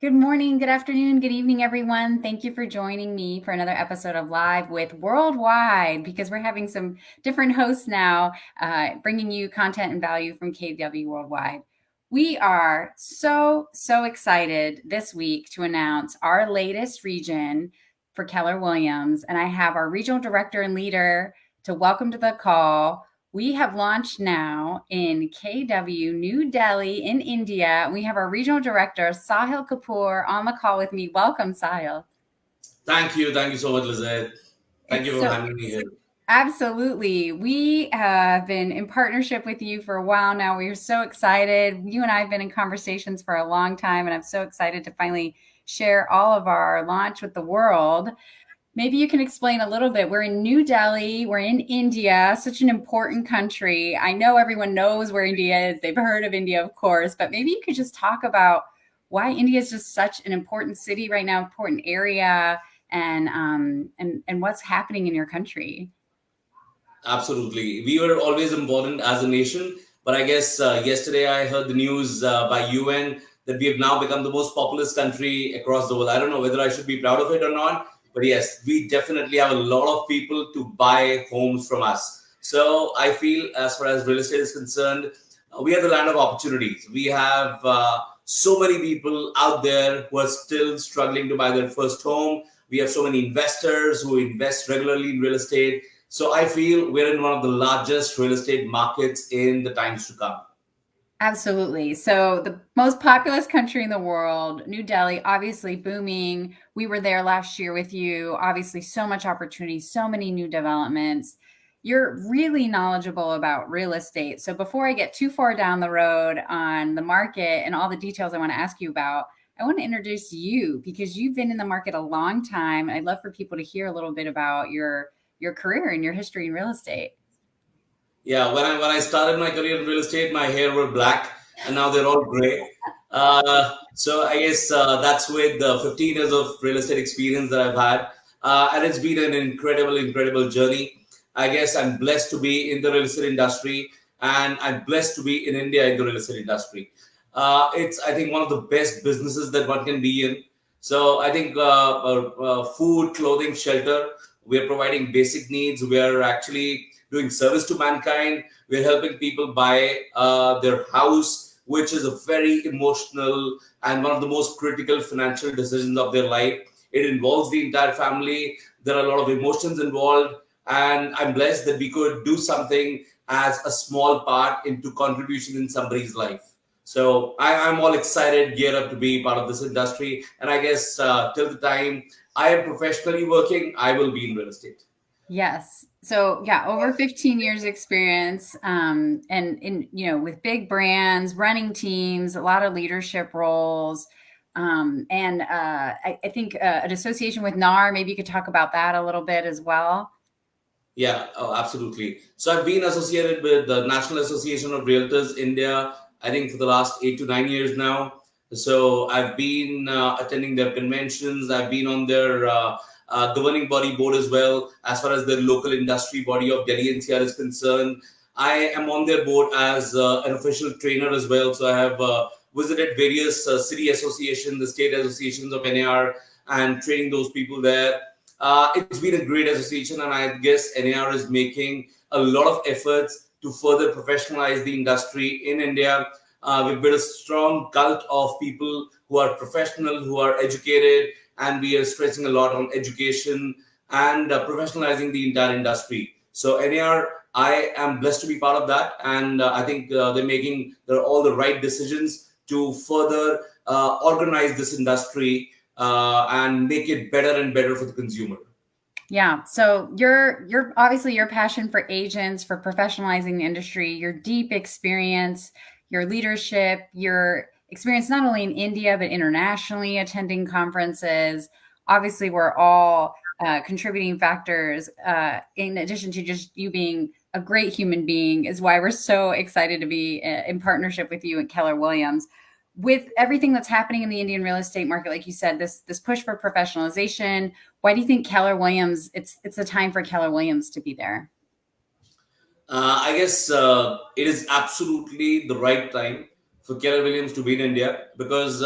Good morning, good afternoon, good evening, everyone. Thank you for joining me for another episode of Live with Worldwide because we're having some different hosts now, bringing you content and value from KW Worldwide. We are so excited this week to announce our latest region for Keller Williams. And I have our regional director and leader to welcome to the call. We have launched now in KW, New Delhi in India. We have our regional director, Sahil Kapoor, on the call with me. Welcome, Sahil. Thank you. Thank you so much, Lizette. Thank It's you for so having me here. Absolutely. We have been in partnership with you for a while now. We're so excited. You and I have been in conversations for a long time, and I'm so excited to finally share all of our launch with the world. Maybe you can explain a little bit. We're in New Delhi. We're in India, such an important country. I know everyone knows where India is. They've heard of India, of course, but maybe you could just talk about why India is just such an important city right now, important area, and what's happening in your country. Absolutely. We were always important as a nation, but I guess yesterday I heard the news by UN that we have now become the most populous country across the world. I don't know whether I should be proud of it or not, but yes, we definitely have a lot of people to buy homes from us. So I feel, as far as real estate is concerned, we are the land of opportunities. We have so many people out there who are still struggling to buy their first home. We have so many investors who invest regularly in real estate. So I feel we're in one of the largest real estate markets in the times to come. Absolutely. So, the most populous country in the world, New Delhi, obviously booming. We were there last year with you. Obviously, so much opportunity, so many new developments. You're really knowledgeable about real estate. So, before I get too far down the road on the market and all the details I want to ask you about, I want to introduce you because you've been in the market a long time. I'd love for people to hear a little bit about your career and your history in real estate. Yeah, when I started my career in real estate, my hair were black, and now they're all gray. So I guess that's with the 15 years of real estate experience that I've had, and it's been an incredible journey. I guess I'm blessed to be in the real estate industry, and I'm blessed to be in India in the real estate industry. It's, I think, one of the best businesses that one can be in. So I think food, clothing, shelter. We are providing basic needs. We are actually doing service to mankind. We're helping people buy their house, which is a very emotional and one of the most critical financial decisions of their life. It involves the entire family. There are a lot of emotions involved. And I'm blessed that we could do something as a small part into contribution in somebody's life. So I'm all excited, geared up to be part of this industry. And I guess till the time I am professionally working, I will be in real estate. Yes. So yeah, over 15 years experience, and in with big brands, running teams, a lot of leadership roles, and I think an association with NAR. Maybe you could talk about that a little bit as well. Yeah, oh, absolutely. So I've been associated with the National Association of Realtors India, I think for the last 8 to 9 years now. So I've been attending their conventions. I've been on their governing body board as well, as far as the local industry body of Delhi NCR is concerned. I am on their board as an official trainer as well. So I have visited various city associations, the state associations of NAR, and training those people there. It's been a great association, and I guess NAR is making a lot of efforts to further professionalize the industry in India. We've built a strong cult of people who are professional, who are educated, and we are stressing a lot on education and professionalizing the entire industry. So NAR, I am blessed to be part of that, and I think they're making all the right decisions to further organize this industry and make it better and better for the consumer. Yeah. So you're obviously your passion for agents, for professionalizing the industry, your deep experience, your leadership, your experience not only in India but internationally, attending conferences. Obviously, we're all contributing factors. In addition to just you being a great human being, is why we're so excited to be in partnership with you at Keller Williams. With everything that's happening in the Indian real estate market, like you said, this push for professionalization, why do you think Keller Williams? It's a time for Keller Williams to be there. I guess it is absolutely the right time for Keller Williams to be in India because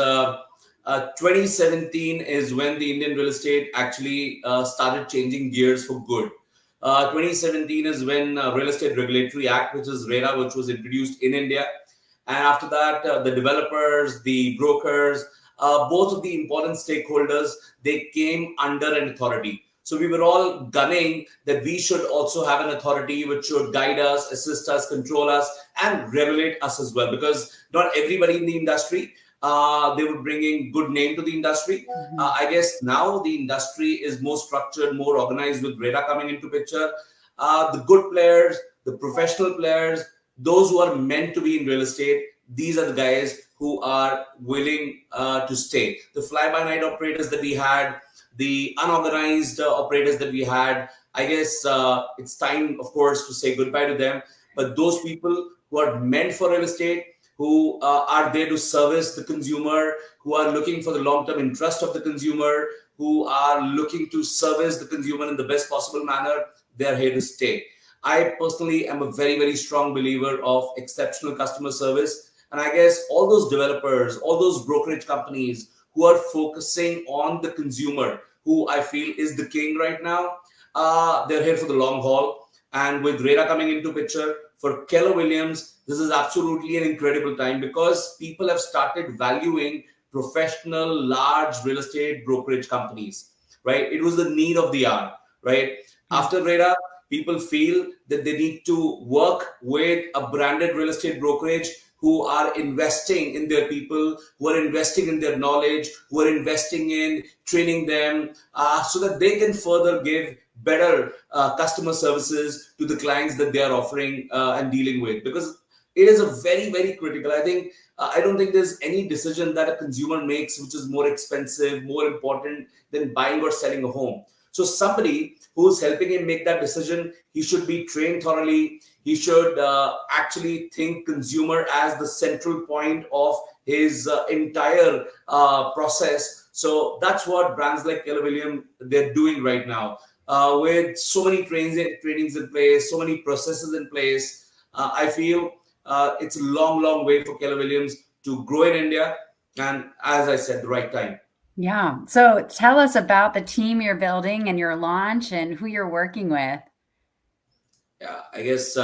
2017 is when the Indian real estate actually started changing gears for good. 2017 is when Real Estate Regulatory Act, which is RERA, which was introduced in India. And after that, the developers, the brokers, both of the important stakeholders, they came under an authority. So we were all gunning that we should also have an authority which should guide us, assist us, control us, and regulate us as well. Because not everybody in the industry, they were bringing good name to the industry. Mhm. I guess now the industry is more structured, more organized with RERA coming into picture. The good players, the professional players, those who are meant to be in real estate, these are the guys who are willing to stay. The fly-by-night operators that we had, the unorganized operators that we had, I guess it's time, of course, to say goodbye to them. But those people who are meant for real estate, who are there to service the consumer, who are looking for the long-term interest of the consumer, who are looking to service the consumer in the best possible manner, they are here to stay. I personally am a very, very strong believer of exceptional customer service. And I guess all those developers, all those brokerage companies who are focusing on the consumer, who I feel is the king right now, they're here for the long haul. And with RERA coming into picture, for Keller Williams, this is absolutely an incredible time because people have started valuing professional, large real estate brokerage companies, right? It was the need of the hour, right? Yeah. After RERA, people feel that they need to work with a branded real estate brokerage who are investing in their people, who are investing in their knowledge, who are investing in training them so that they can further give better customer services to the clients that they are offering and dealing with. Because it is a very, very critical. I think I don't think there's any decision that a consumer makes which is more expensive, more important than buying or selling a home. So somebody who's helping him make that decision, he should be trained thoroughly. He should actually think consumer as the central point of his entire process. So that's what brands like Keller Williams, they're doing right now. With so many trainings in place, so many processes in place, I feel it's a long, long way for Keller Williams to grow in India. And as I said, the right time. Yeah. So tell us about the team you're building and your launch and who you're working with. Yeah, I guess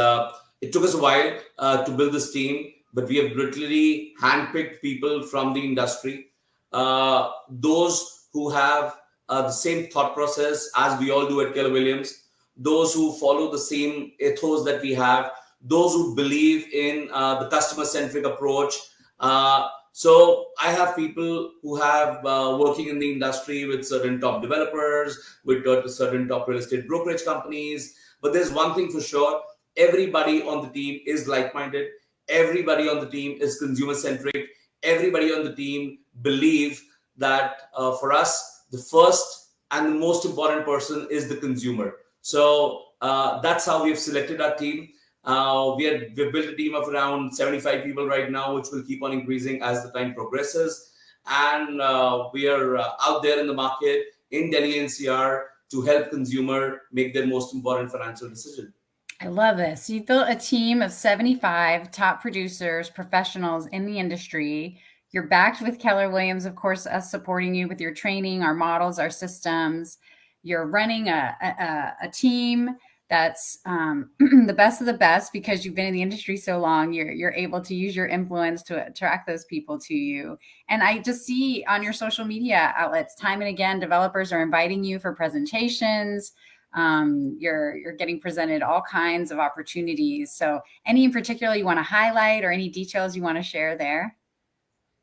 it took us a while to build this team, but we have literally handpicked people from the industry, those who have the same thought process as we all do at Keller Williams, those who follow the same ethos that we have, those who believe in the customer-centric approach. So I have people who have working in the industry with certain top developers, with certain top real estate brokerage companies. But there's one thing for sure, everybody on the team is like-minded. Everybody on the team is consumer-centric. Everybody on the team believe that for us, the first and the most important person is the consumer. So that's how we've selected our team. We've built a team of around 75 people right now, which will keep on increasing as the time progresses. And we are out there in the market in Delhi NCR to help consumer make their most important financial decision. I love this. You've built a team of 75 top producers, professionals in the industry. You're backed with Keller Williams, of course, us supporting you with your training, our models, our systems. You're running a team that's the best of the best because you've been in the industry so long. You're able to use your influence to attract those people to you. And I just see on your social media outlets time and again, developers are inviting you for presentations. You're getting presented all kinds of opportunities. So any in particular you want to highlight or any details you want to share there?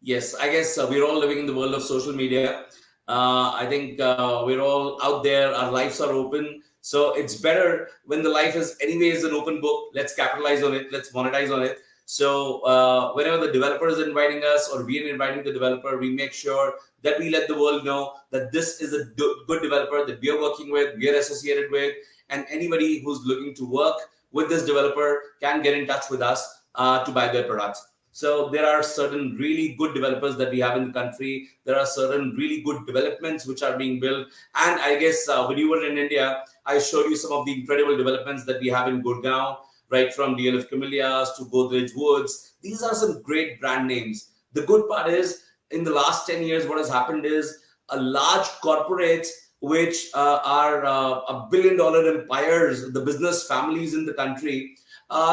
Yes, I guess we're all living in the world of social media. I think we're all out there. Our lives are open. So it's better when the life is anyways an open book. Let's capitalize on it. Let's monetize on it. So whenever the developer is inviting us or we are inviting the developer, we make sure that we let the world know that this is a good developer that we are working with, we are associated with, and anybody who's looking to work with this developer can get in touch with us to buy their products. So there are certain really good developers that we have in the country. There are certain really good developments which are being built. And I guess when you were in India, I showed you some of the incredible developments that we have in Gurgaon, right from DLF Camellias to Godrej Woods. These are some great brand names. The good part is in the last 10 years, what has happened is a large corporates, which are $1 billion empires, the business families in the country,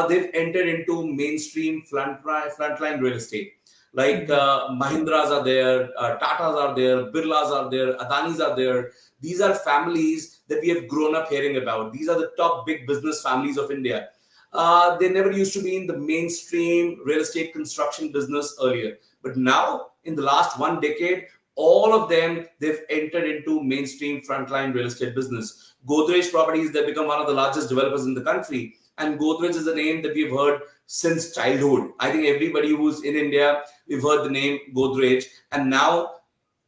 they've entered into mainstream frontline real estate. Like Mahindras are there, Tatas are there, Birlas are there, Adanis are there. These are families that we have grown up hearing about. These are the top big business families of India. They never used to be in the mainstream real estate construction business earlier. But now, in the last 1 decade, all of them, they've entered into mainstream frontline real estate business. Godrej Properties, they've become one of the largest developers in the country. And Godrej is a name that we've heard since childhood. I think everybody who's in India, we've heard the name Godrej. And now,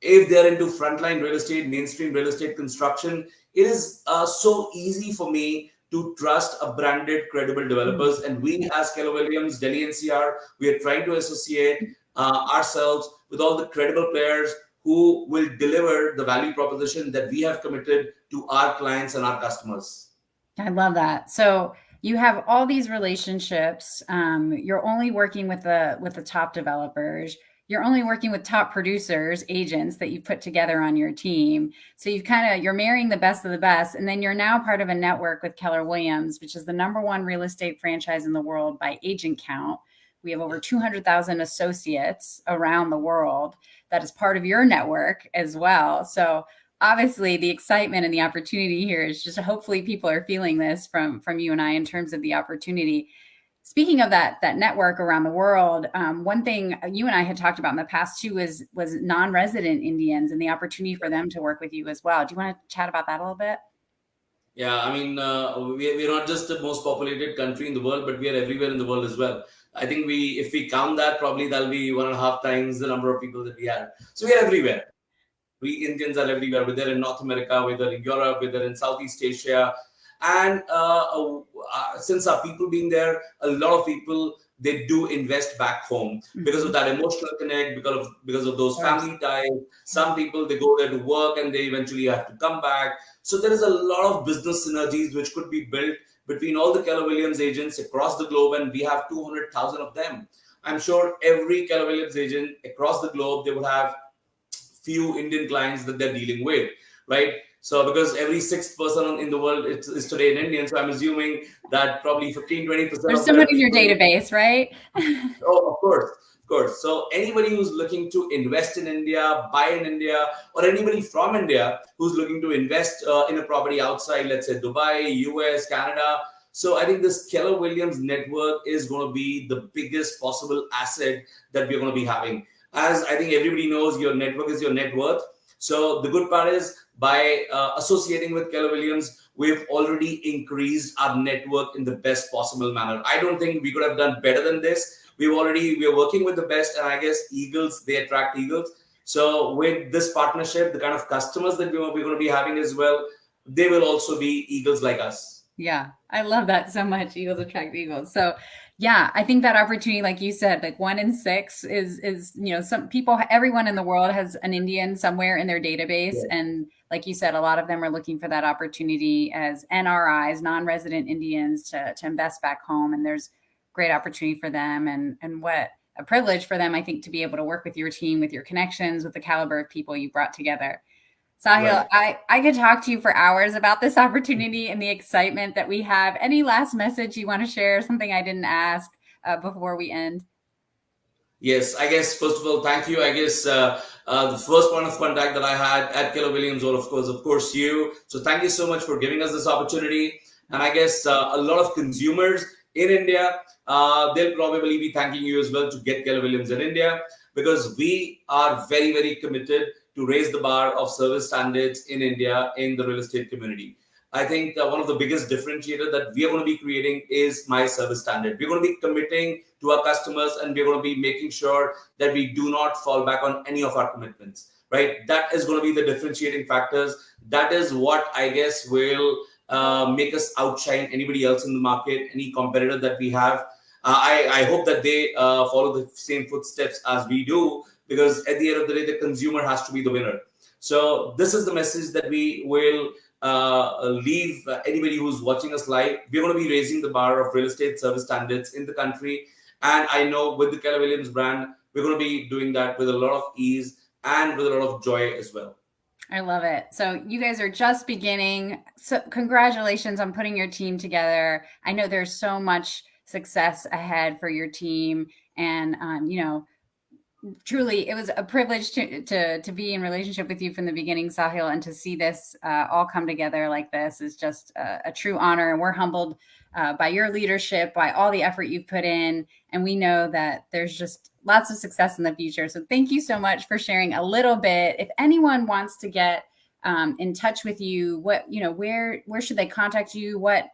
if they're into frontline real estate, mainstream real estate construction, it is so easy for me to trust a branded, credible developers. And we, as Keller Williams, Delhi NCR, we are trying to associate ourselves with all the credible players who will deliver the value proposition that we have committed to our clients and our customers. I love that. So you have all these relationships. You're only working with the top developers. You're only working with top producers, agents that you put together on your team. So you're marrying the best of the best. And then you're now part of a network with Keller Williams, which is the #1 real estate franchise in the world by agent count. We have over 200,000 associates around the world that is part of your network as well. So obviously the excitement and the opportunity here is just, hopefully people are feeling this from you and I in terms of the opportunity. Speaking of that network around the world, one thing you and I had talked about in the past too was non-resident Indians and the opportunity for them to work with you as well. Do you want to chat about that a little bit? Yeah, I mean, we're not just the most populated country in the world, but we are everywhere in the world as well. I think if we count that, probably that'll be 1.5 times the number of people that we have. So we are everywhere. We Indians are everywhere, whether in North America, whether in Europe, whether in Southeast Asia. And since our people being there, a lot of people, they do invest back home because of that emotional connect, because of those family ties. Some people, they go there to work and they eventually have to come back. So there is a lot of business synergies which could be built between all the Keller Williams agents across the globe, and we have 200,000 of them. I'm sure every Keller Williams agent across the globe, they would have few Indian clients that they're dealing with, right? So because every sixth person in the world is today an Indian, so I'm assuming that probably 15-20% There's of someone their in your people. database, right? Oh, of course, of course. So anybody who's looking to invest in India, buy in India, or anybody from India who's looking to invest in a property outside, let's say Dubai, US, Canada. So I think this Keller Williams network is going to be the biggest possible asset that we're going to be having. As I think everybody knows, your network is your net worth. So the good part is, by associating with Keller Williams, we've already increased our network in the best possible manner. I don't think we could have done better than this. We are working with the best, and I guess eagles, they attract eagles. So with this partnership, the kind of customers that we're going to be having as well, they will also be eagles like us. Yeah, I love that so much. Eagles attract eagles. So yeah, I think that opportunity, like you said, like 1 in 6 is, some people, everyone in the world has an Indian somewhere in their database. Yeah. And like you said, a lot of them are looking for that opportunity as NRIs, non-resident Indians, to invest back home. And there's great opportunity for them, and what a privilege for them, I think, to be able to work with your team, with your connections, with the caliber of people you brought together. Sahil, Right. I could talk to you for hours about this opportunity and the excitement that we have. Any last message you want to share? Something I didn't ask before we end? Yes, I guess first of all, thank you. I guess the first point of contact that I had at Keller Williams, or of course, you. So thank you so much for giving us this opportunity. And I guess a lot of consumers in India, they'll probably be thanking you as well to get Keller Williams in India, because we are very, very committed to raise the bar of service standards in India in the real estate community. I think one of the biggest differentiator that we are going to be creating is my service standard. We're going to be committing to our customers, and we're going to be making sure that we do not fall back on any of our commitments, right? That is going to be the differentiating factors. That is what I guess will make us outshine anybody else in the market, any competitor that we have. I hope that they follow the same footsteps as we do, because at the end of the day, the consumer has to be the winner. So this is the message that we will leave anybody who's watching us live. We're going to be raising the bar of real estate service standards in the country. And I know with the Keller Williams brand, we're going to be doing that with a lot of ease and with a lot of joy as well. I love it. So you guys are just beginning. So congratulations on putting your team together. I know there's so much success ahead for your team, and truly, it was a privilege to be in relationship with you from the beginning, Sahil, and to see this all come together like this is just a true honor. And we're humbled by your leadership, by all the effort you've put in, and we know that there's just lots of success in the future. So thank you so much for sharing a little bit. If anyone wants to get in touch with you, where should they contact you? What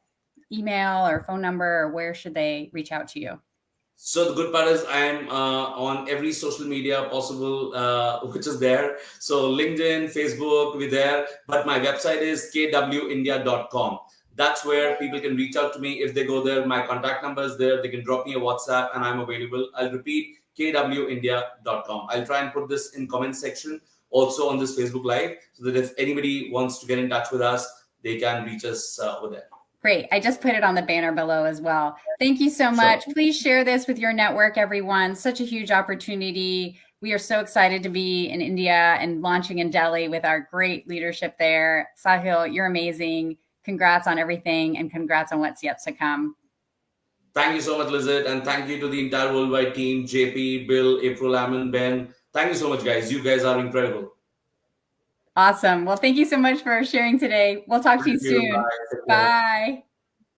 email or phone number, or where should they reach out to you? So the good part is I'm on every social media possible, which is there. So LinkedIn, Facebook, we're there. But my website is kwindia.com. That's where people can reach out to me. If they go there, my contact number is there. They can drop me a WhatsApp and I'm available. I'll repeat, kwindia.com. I'll try and put this in comment section also on this Facebook Live so that if anybody wants to get in touch with us, they can reach us over there. Great. I just put it on the banner below as well. Thank you so much. Sure. Please share this with your network, everyone. Such a huge opportunity. We are so excited to be in India and launching in Delhi with our great leadership there. Sahil, you're amazing. Congrats on everything and congrats on what's yet to come. Thank you so much, Lizette, and thank you to the entire worldwide team, JP, Bill, April, Ammon, Ben. Thank you so much, guys. You guys are incredible. Awesome. Well, thank you so much for sharing today. We'll talk to you soon. Bye. Bye.